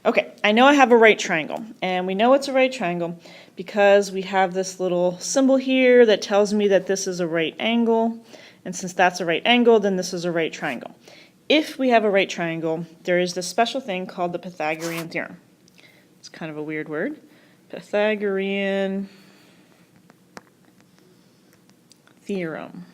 Okay, I know I have a right triangle, and we know it's a right triangle because we have this little symbol here that tells me that this is a right angle, and since that's a right angle, then this is a right triangle. If we have a right triangle, there is this special thing called the Pythagorean Theorem. It's kind of a weird word. Pythagorean Theorem.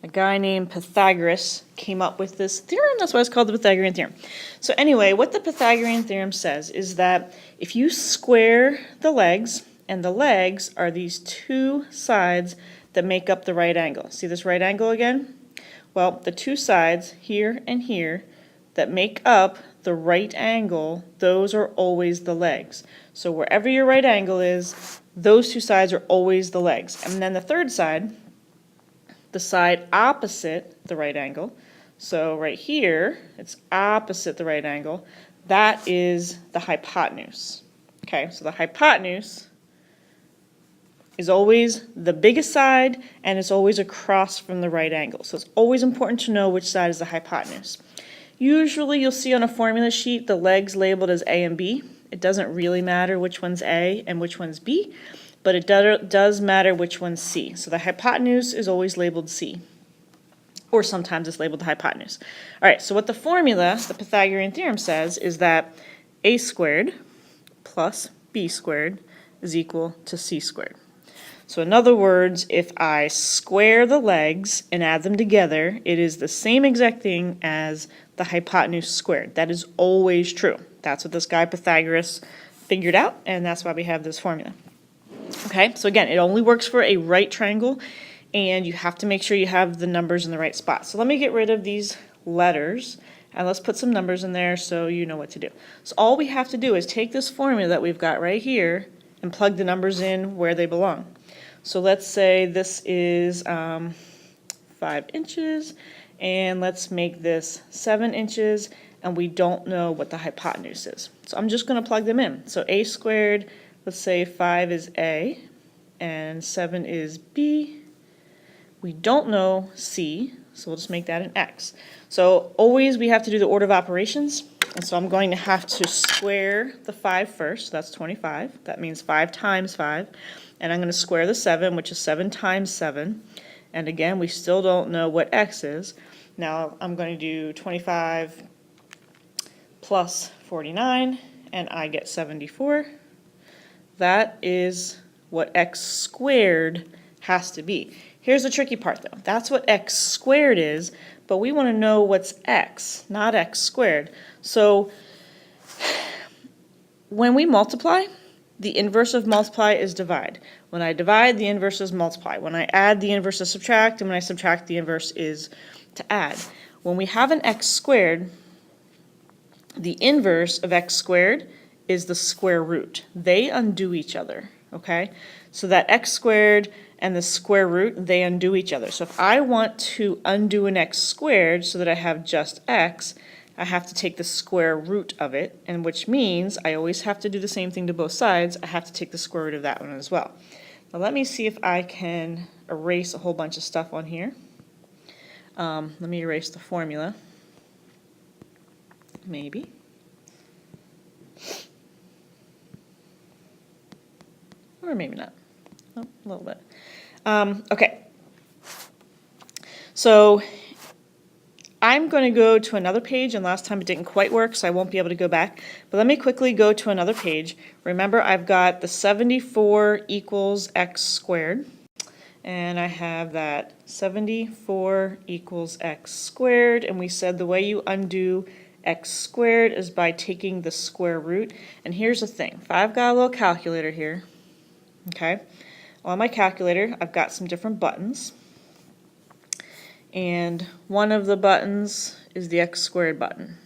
A guy named Pythagoras came up with this theorem. That's why it's called the Pythagorean Theorem. So anyway, what the Pythagorean Theorem says is that if you square the legs, and the legs are these two sides that make up the right angle. See this right angle again? Well, the two sides, here and here, that make up the right angle, those are always the legs. So wherever your right angle is, those two sides are always the legs. And then the third side, the side opposite the right angle, so right here, it's opposite the right angle, that is the hypotenuse. Okay, so the hypotenuse is always the biggest side, and it's always across from the right angle. So it's always important to know which side is the hypotenuse. Usually you'll see on a formula sheet the legs labeled as A and B. It doesn't really matter which one's A and which one's B, but it does matter which one's C. So the hypotenuse is always labeled C, or sometimes it's labeled the hypotenuse. All right, so what the formula, the Pythagorean theorem says, is that A squared plus B squared is equal to C squared. So in other words, if I square the legs and add them together, it is the same exact thing as the hypotenuse squared. That is always true. That's what this guy Pythagoras figured out, and that's why we have this formula. Okay, so again, it only works for a right triangle, and you have to make sure you have the numbers in the right spot. So let me get rid of these letters, and let's put some numbers in there so you know what to do. So all we have to do is take this formula that we've got right here and plug the numbers in where they belong. So let's say this is 5 inches, and let's make this 7 inches, and we don't know what the hypotenuse is. So I'm just going to plug them in. So A squared, let's say 5 is A, and 7 is B. We don't know C, so we'll just make that an X. So always we have to do the order of operations, and so I'm going to have to square the 5 first, so that's 25. That means 5 times 5. And I'm going to square the 7, which is 7 times 7. And again, we still don't know what X is. Now I'm going to do 25 plus 49, and I get 74. That is what X squared has to be. Here's the tricky part though. That's what X squared is, but we want to know what's X, not X squared. So when we multiply, the inverse of multiply is divide. When I divide, the inverse is multiply. When I add, the inverse is subtract, and when I subtract, the inverse is to add. When we have an X squared, the inverse of X squared is the square root. They undo each other, okay? So that X squared and the square root, they undo each other. So if I want to undo an X squared so that I have just X, I have to take the square root of it, and which means I always have to do the same thing to both sides. I have to take the square root of that one as well. Now let me see if I can erase a whole bunch of stuff on here. Let me erase the formula. Maybe. Or maybe not. Oh, a little bit. Okay. So I'm going to go to another page, and last time it didn't quite work, so I won't be able to go back. But let me quickly go to another page. Remember, I've got the 74 equals X squared. And I have that 74 equals X squared. And we said the way you undo X squared is by taking the square root. And here's the thing. If I've got a little calculator here, okay, on my calculator, I've got some different buttons. And one of the buttons is the X squared button.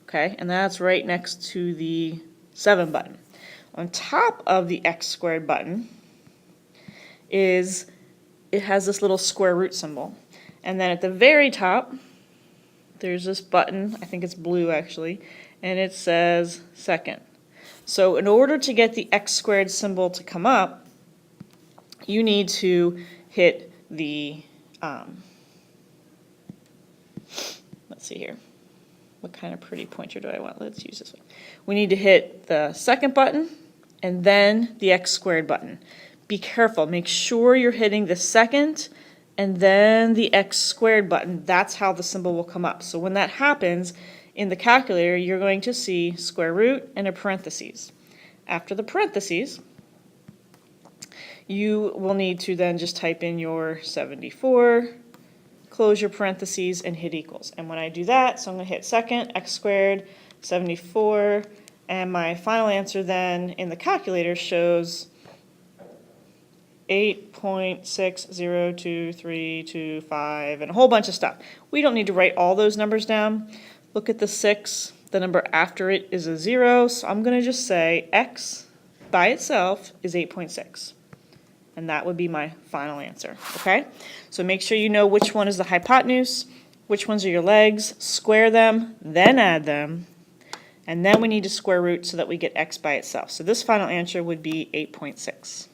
Okay, and that's right next to the 7 button. On top of the X squared button it has this little square root symbol. And then at the very top, there's this button, I think it's blue actually, and it says second. So in order to get the X squared symbol to come up, you need to hit the, let's see here. what kind of pretty pointer do I want? Let's use this one. We need to hit the second button and then the x squared button. Be careful, make sure you're hitting the second and then the x squared button. That's how the symbol will come up. So when that happens, in the calculator, you're going to see square root and a parentheses. After the parentheses, you will need to then just type in your 74, close your parentheses, and hit equals. And when I do that, so I'm going to hit second, x squared, 74, and my final answer then in the calculator shows 8.602325 and a whole bunch of stuff. We don't need to write all those numbers down. Look at the 6. The number after it is a 0, so I'm going to just say x by itself is 8.6. And that would be my final answer, okay? So make sure you know which one is the hypotenuse, which ones are your legs, square them, then add them, and then we need to square root so that we get x by itself. So this final answer would be 8.6.